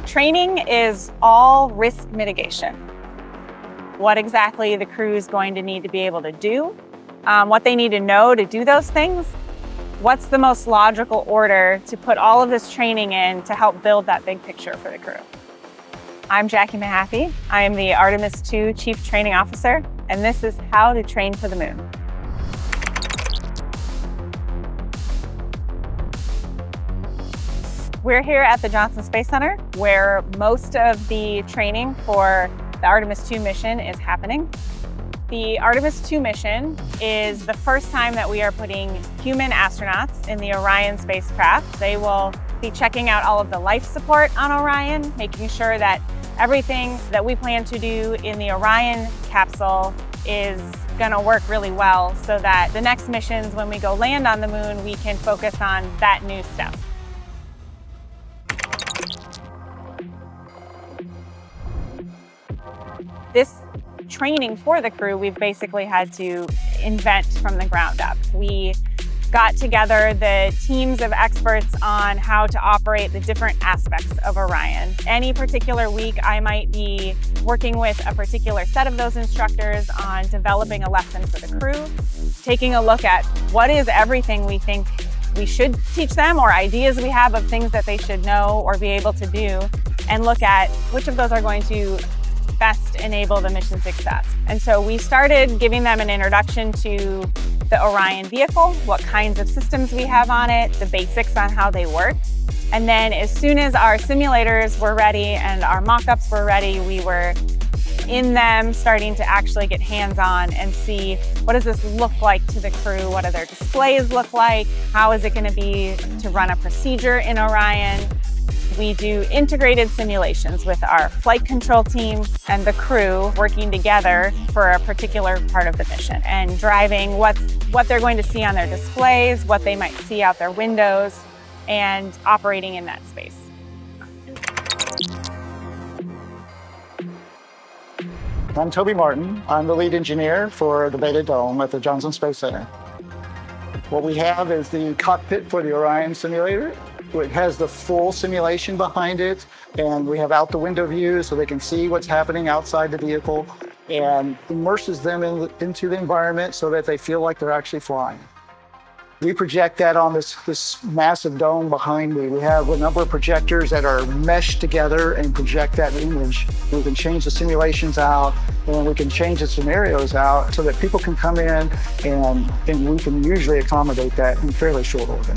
Training is all risk mitigation. What exactly the crew is going to need to be able to do, what they need to know to do those things, what's the most logical order to put all of this training in to help build that big picture for the crew. I'm Jackie Mahaffey. I am the Artemis II Chief Training Officer, and this is how to train for the moon. We're here at the Johnson Space Center, where most of the training for the Artemis II mission is happening. The Artemis II mission is the first time that we are putting human astronauts in the Orion spacecraft. They will be checking out all of the life support on Orion, making sure that everything that we plan to do in the Orion capsule is going to work really well so that the next missions, when we go land on the moon, we can focus on that new stuff. This training for the crew, we've basically had to invent from the ground up. We got together the teams of experts on how to operate the different aspects of Orion. Any particular week, I might be working with a particular set of those instructors on developing a lesson for the crew, taking a look at what is everything we think we should teach them or ideas we have of things that they should know or be able to do, and look at which of those are going to best enable the mission success. And so we started giving them an introduction to the Orion vehicle, what kinds of systems we have on it, the basics on how they work. And then as soon as our simulators were ready and our mock-ups were ready, we were in them starting to actually get hands-on and see what does this look like to the crew, what do their displays look like, how is it going to be to run a procedure in Orion. We do integrated simulations with our flight control team and the crew working together for a particular part of the mission and driving what they're going to see on their displays, what they might see out their windows, and operating in that space. I'm Toby Martin. I'm the lead engineer for the Beta Dome at the Johnson Space Center. What we have is the cockpit for the Orion simulator. It has the full simulation behind it, and we have out the window view so they can see what's happening outside the vehicle and immerses them into the environment so that they feel like they're actually flying. We project that on this massive dome behind me. We have a number of projectors that are meshed together and project that image. We can change the simulations out, and we can change the scenarios out so that people can come in and we can usually accommodate that in fairly short order.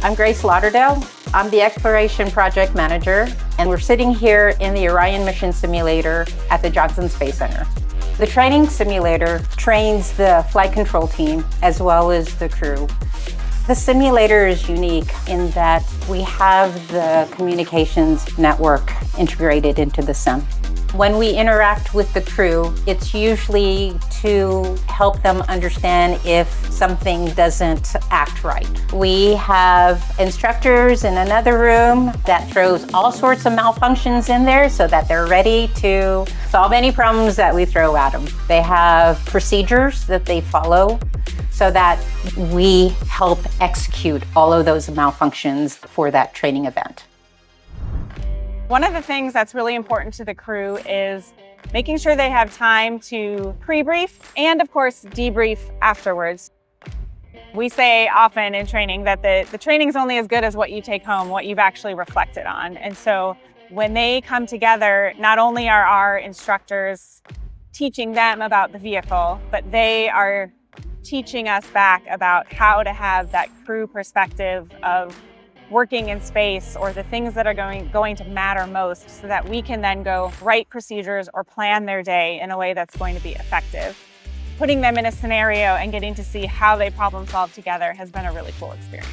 I'm Grace Lauderdale. I'm the Exploration Project Manager, and we're sitting here in the Orion Mission Simulator at the Johnson Space Center. The training simulator trains the flight control team as well as the crew. The simulator is unique in that we have the communications network integrated into the sim. When we interact with the crew, it's usually to help them understand if something doesn't act right. We have instructors in another room that throws all sorts of malfunctions in there so that they're ready to solve any problems that we throw at them. They have procedures that they follow so that we help execute all of those malfunctions for that training event. One of the things that's really important to the crew is making sure they have time to pre-brief and, of course, debrief afterwards. We say often in training that the training's only as good as what you take home, what you've actually reflected on. And so when they come together, not only are our instructors teaching them about the vehicle, but they are teaching us back about how to have that crew perspective of working in space or the things that are going to matter most so that we can then go write procedures or plan their day in a way that's going to be effective. Putting them in a scenario and getting to see how they problem solve together has been a really cool experience.